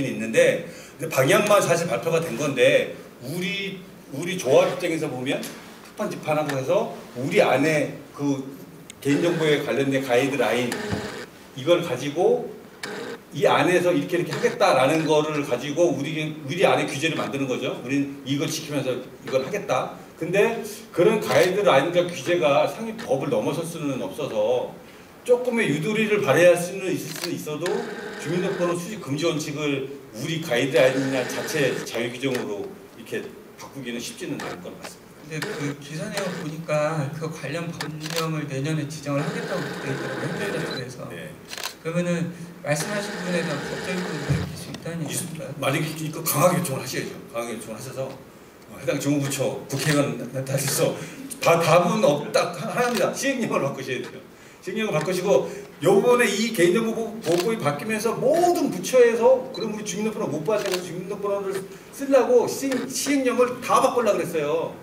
있는데 방향만 사실 발표가 된 건데 우리 조합 입장에서 보면 특판집판하고 해서 우리 안에 그 개인정보에 관련된 가이드라인 이걸 가지고 이 안에서 이렇게 하겠다라는 거를 가지고 우리 안에 규제를 만드는 거죠. 우린 이걸 지키면서 이걸 하겠다. 근데 그런 가이드라인과 규제가 상위 법을 넘어설 수는 없어서 조금의 유도리를 발휘할 수는 있을 수 있어도 주민등록번호 수집 금지 원칙을 우리 가이드라인이나 자체 자유규정으로 이렇게 바꾸기는 쉽지는 않을 것 같습니다. 근데 그 기사 내용 보니까 그 관련 법령을 내년에 지정을 하겠다고 되어 있더라고요. 행정자쪽에서. 네. 그러면은 말씀하신 부분에 대한 법적인 부분을 밝힐 수 있다는 얘기인가요? 만약에 이거 강하게 요청을 하셔야죠. 강하게 요청을 하셔서 해당 정부부처 국회의원 다시서 답은 없다 하나입니다. 시행령을 바꾸셔야 돼요. 시행령을 바꾸시고 요번에 이 개인정보보호법이 바뀌면서 모든 부처에서 그럼 우리 주민등록번호 못 받는 주민등록번호를 쓰려고 시행령을 다 바꾸려고 그랬어요.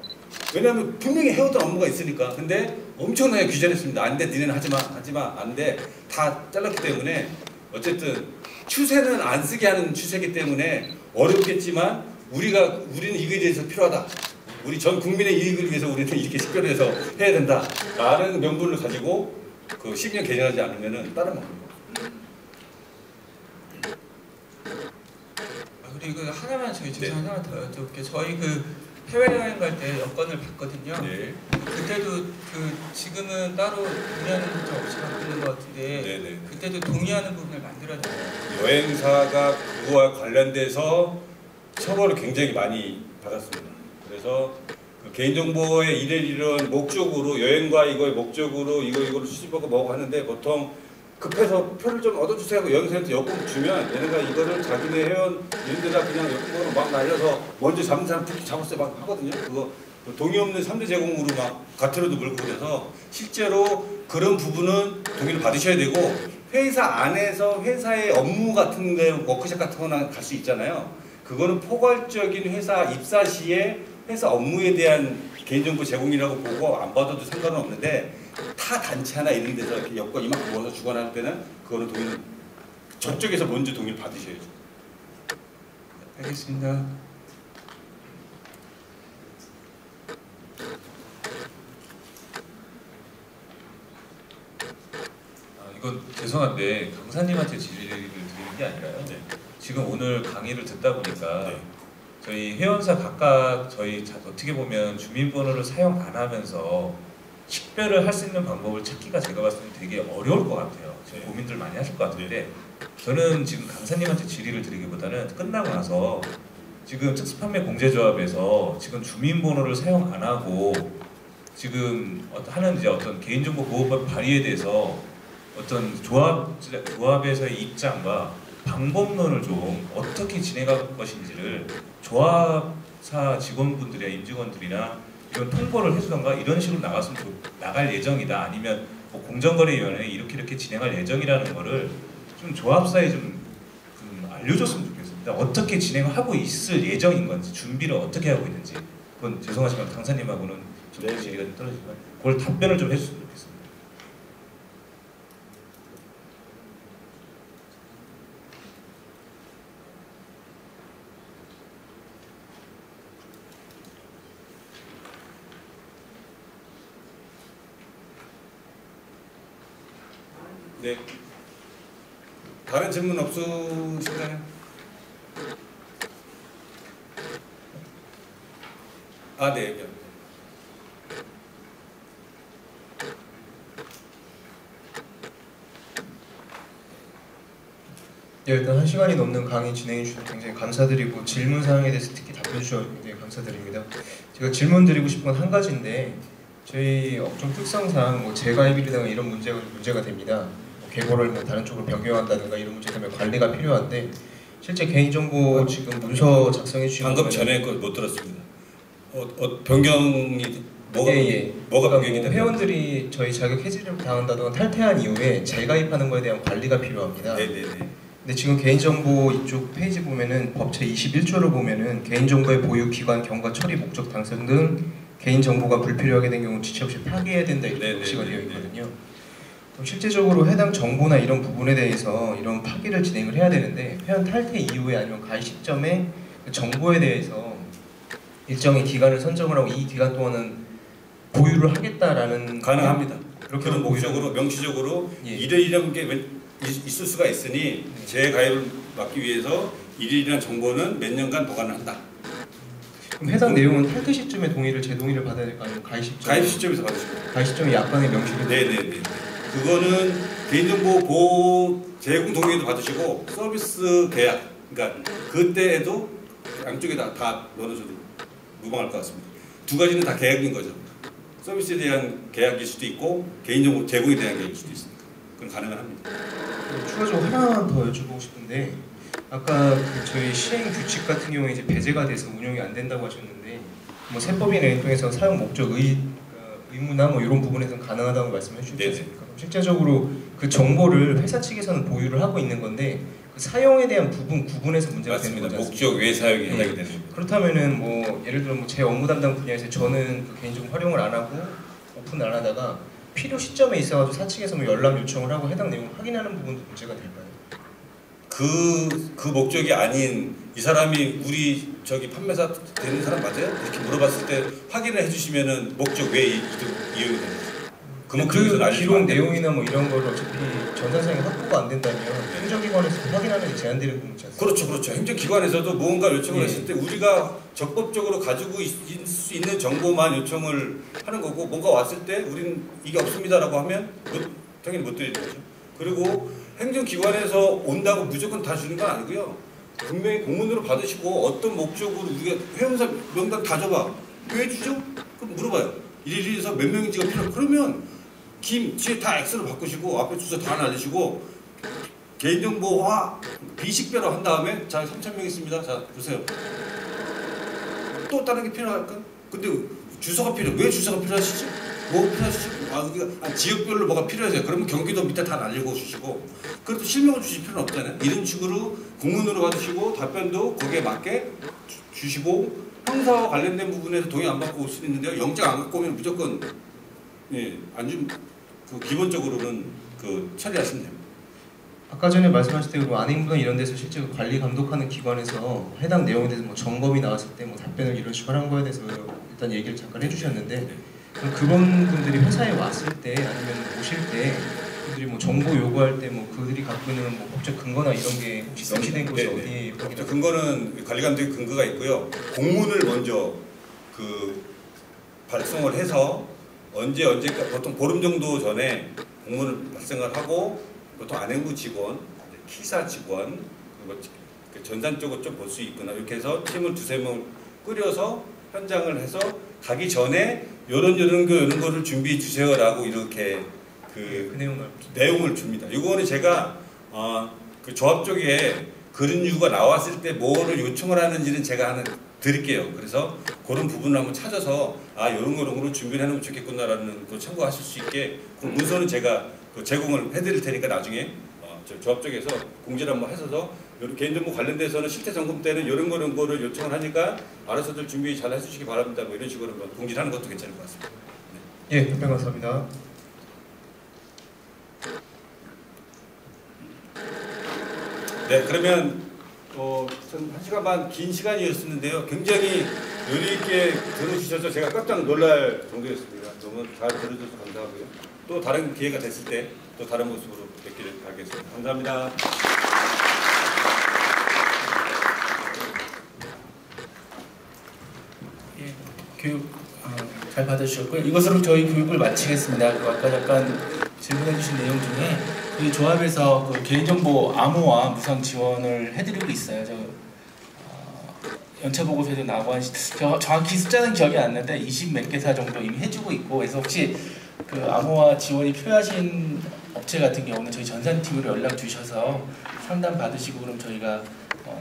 왜냐하면 분명히 해오던 업무가 있으니까. 근데 엄청나게 규제를 했습니다. 안 돼, 니네는 하지마, 안 돼. 다 잘랐기 때문에 어쨌든 추세는 안 쓰게 하는 추세이기 때문에 어렵겠지만 우리는 이거에 대해서 필요하다. 우리 전 국민의 이익을 위해서 우리는 이렇게 식별해서 해야 된다. 라는 명분을 가지고 그 시행령 개정하지 않으면은 다른 방법이 없습니다. 그리고 하나만 하나만 더 여쭤볼게요. 저희 그 해외여행 갈 때 여권을 봤거든요. 네. 그때도 지금은 따로 동의하는 부분 없이 바꾸는 것 같은데 네네. 그때도 동의하는 부분을 만들어야 돼요. 여행사가 그거와 관련돼서 처벌을 굉장히 많이 받았습니다. 그래서 그 개인정보의 이런 목적으로 여행과 이거의 목적으로 이거를 수집하고 뭐고 하는데 보통 급해서 표를 좀 얻어주세요 하고 여행사한테 여권 주면 얘네가 이거를 자기네 회원 이런 데다 그냥 여권으로 막 날려서 먼저 잡는 사람 특히 잡았어요 막 하거든요. 그거 동의 없는 3대 제공으로 막 가트로도 몰고 그래서 실제로 그런 부분은 동의를 받으셔야 되고 회사 안에서 회사의 업무 같은 데 워크숍 같은 거나 갈 수 있잖아요. 그거는 포괄적인 회사 입사 시에 회사 업무에 대한 개인정보 제공이라고 보고 안 받아도 상관은 없는데 타 단체나 이런 데서 이렇게 여권 이만큼 모아서 주거나 할 때는 그거는 동의는 저쪽에서 먼저 동의를 받으셔야죠. 알겠습니다. 이건 죄송한데 강사님한테 질의를 드리는 게 아니라요. 네. 지금 오늘 강의를 듣다 보니까 네. 저희 회원사 각각 저희 어떻게 보면 주민번호를 사용 안 하면서 식별을 할 수 있는 방법을 찾기가 제가 봤을 때 되게 어려울 것 같아요. 지금 고민들 많이 하실 것 같은데 저는 지금 강사님한테 질의를 드리기보다는 끝나고 나서 지금 특수판매 공제조합에서 지금 주민번호를 사용 안 하고 지금 하는 이제 어떤 개인정보보호법 발의에 대해서 어떤 조합에서의 입장과 방법론을 좀 어떻게 진행할 것인지를 조합사 직원분들이나 임직원들이나 이런 통보를 해주던가 이런 식으로 나갈 예정이다. 아니면 뭐 공정거래위원회에 이렇게 진행할 예정이라는 거를 좀 조합사에 좀 알려줬으면 좋겠습니다. 어떻게 진행하고 있을 예정인 건지 준비를 어떻게 하고 있는지 그건 죄송하지만 강사님하고는 좀 질의가 좀 떨어지지만 그걸 답변을 좀 해줬으면 좋겠습니다. 네. 다른 질문 없으신가요? 아, 네. 네, 일단 1시간이 넘는 강의 진행해 주셔서 굉장히 감사드리고 질문 사항에 대해서 특히 답변 주셔서 굉장히 감사드립니다. 제가 질문 드리고 싶은 건 한 가지인데 저희 업종 특성상 뭐 재가입이라든가 이런 문제가 됩니다. 뭐 계보를 뭐 다른 쪽으로 변경한다든가 이런 문제 때문에 관리가 필요한데 실제 개인정보 지금 문서 작성해 주시는 방금 전에 걸 못 들었습니다. 변경이 뭐가 변경이 뭐 되나요? 회원들이 저희 자격 해지를 당한다든가 탈퇴한 이후에 재가입하는 것에 대한 관리가 필요합니다. 네네네. 근데 지금 개인정보 이쪽 페이지 보면은 법 제21조를 보면은 개인정보의 보유 기관, 경과, 처리, 목적, 당선 등 개인정보가 불필요하게 된 경우 지체 없이 파기해야 된다 이렇게 명시가 되어 있거든요. 그럼 실제적으로 해당 정보나 이런 부분에 대해서 이런 파기를 진행을 해야 되는데 회원 탈퇴 이후에 아니면 가입 시점에 그 정보에 대해서 일정의 기간을 선정을 하고 이 기간 동안은 보유를 하겠다라는 가능합니다. 그렇게 그런 보유를 목적으로 명시적으로 예. 이런 게 있을 수가 있으니 재가입을 막기 위해서 이런 정보는 몇 년간 보관을 한다. 그럼 해당 내용은 탈퇴 시점에 동의를 제 동의를 받아야 될까 아니면 가입 시점? 가입 시점에서 받으시고. 가입 시점에 약관에 명시를 네네네. 그거는 개인정보 보호 제공 동의도 받으시고 서비스 계약, 그러니까 그때에도 양쪽에 다 어느 정도 무방할 것 같습니다. 두 가지는 다 계약인 거죠. 서비스에 대한 계약일 수도 있고 개인정보 제공에 대한 계약일 수도 있으니까 그건 가능은 합니다. 추가적으로 하나만 더 여쭤보고 싶은데 아까 그 저희 시행 규칙 같은 경우에 이제 배제가 돼서 운영이 안 된다고 하셨는데 뭐 세법이나 이런 통해서 사용 목적 의무나 뭐 이런 부분에서는 가능하다고 말씀해 주셨지 않습니까? 실제적으로 그 정보를 회사 측에서는 보유를 하고 있는 건데 그 사용에 대한 부분 구분해서 문제가 맞습니다. 되는 거지 않습니까? 목적 외 사용이 해당이 되는 겁니다. 그렇다면은 뭐 예를 들어 뭐 제 업무 담당 분야에서 저는 그 개인정보 활용을 안 하고 오픈을 안 하다가 필요 시점에 있어가지고 사측에서 뭐 연락 요청을 하고 해당 내용을 확인하는 부분도 문제가 될까요? 그 목적이 아닌 이 사람이 우리 저기 판매사 되는 사람 맞아요? 이렇게 물어봤을 때 확인을 해주시면은 목적 외에 이용이 됩니다. 그 기록 내용이나 뭐 이런 걸 어차피 전산상에 확보가 안 된다면 행정기관에서 확인하는 게 제한되는 부분이지 않습니까? 그렇죠. 행정기관에서도 무언가 요청을 예. 했을 때 우리가 적법적으로 가지고 있을 수 있는 정보만 요청을 하는 거고 뭔가 왔을 때 우리는 이게 없습니다라고 하면 당연히 못 드리는 거죠. 그리고 행정기관에서 온다고 무조건 다 주는 건 아니고요. 분명히 공문으로 받으시고 어떤 목적으로 우리가 회원사 명단 다 줘봐. 왜 주죠? 그럼 물어봐요. 이래서 몇 명인지가 필요해. 그러면 뒤에 다 X로 바꾸시고 앞에 주소 다 알려주시고 개인정보화 비식별로 한 다음에 자 3,000명 있습니다. 자 보세요. 또 다른 게 필요할까? 근데 주소가 왜 주소가 필요하시지? 뭐 필요하시지? 우리가 지역별로 뭐가 필요하세요. 그러면 경기도 밑에 다 알리고 주시고 그래도 실명을 주실 필요는 없잖아요. 이런 식으로 공문으로 받으시고 답변도 거기에 맞게 주시고 형사와 관련된 부분에서 동의 안 받고 올 수 있는데요. 영장 안 갖고 오면 무조건 안 좀 그 기본적으로는 그 처리하시면 됩니다. 아까 전에 말씀하실 때 안행부나 이런 데서 실제 관리 감독하는 기관에서 해당 내용에 대해서 뭐 점검이 나왔을 때 뭐 답변을 이런 식으로 한 거에 대해서 일단 얘기를 잠깐 해주셨는데 그럼 그런 분들이 회사에 왔을 때 아니면 오실 때 그들이 뭐 정보 요구할 때 뭐 그들이 갖고 있는 뭐 법적 근거나 이런 게 혹시 명시된 곳이 어디에 법적 근거는 관리 감독의 근거가 있고요. 공문을 먼저 그 발송을 해서 언제까지 보통 보름 정도 전에 공문을 발송을 하고 보통 안행부 직원, 키사 직원 그리고 전산 쪽을 좀 볼 수 있구나 이렇게 해서 팀을 두세 명 꾸려서 현장을 해서 가기 전에 이런 거를 준비해 주세요라고 이렇게 그 내용을 줍니다. 이거는 제가 그 조합 쪽에 그런 이유가 나왔을 때 뭐를 요청을 하는지는 제가 드릴게요. 그래서 그런 부분을 한번 찾아서 이런 거로 준비를 해놓으면 좋겠구나라는 거 참고하실 수 있게 그 문서는 제가 제공을 해드릴 테니까 나중에 조합 쪽에서 공지를 한번 해서 개인정보 관련돼서는 실태 점검 때는 이런 거를 요청을 하니까 알아서들 준비 잘 해주시기 바랍니다. 뭐 이런 식으로 공지를 하는 것도 괜찮을 것 같습니다. 예, 답변 감사합니다. 네, 그러면 1시간 반 긴 시간이었는데요. 굉장히 의리 있게 들어주셔서 제가 깜짝 놀랄 정도였습니다. 너무 잘 들어주셔서 감사하고요. 또 다른 기회가 됐을 때 또 다른 모습으로 뵙기를 바라겠습니다. 감사합니다. 예, 교육 잘 받으셨고요. 이것으로 저희 교육을 마치겠습니다. 아까 잠깐 질문해주신 내용 중에 저희 조합에서 그 개인정보 암호화 무상 지원을 해드리고 있어요. 연차 보고서에도 나오고 정확히 숫자는 기억이 안 나는데 20 몇 개사 정도 이미 해주고 있고 그래서 혹시 그 암호화 지원이 필요하신 업체 같은 경우는 저희 전산팀으로 연락 주셔서 상담 받으시고 그럼 저희가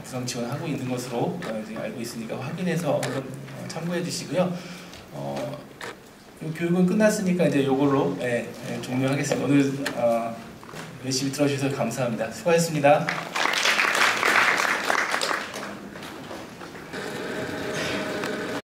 무상 지원하고 있는 것으로 이제 알고 있으니까 확인해서 한번 참고해 주시고요. 교육은 끝났으니까 이제 이걸로 종료하겠습니다. 오늘 열심히 들어주셔서 감사합니다. 수고하셨습니다.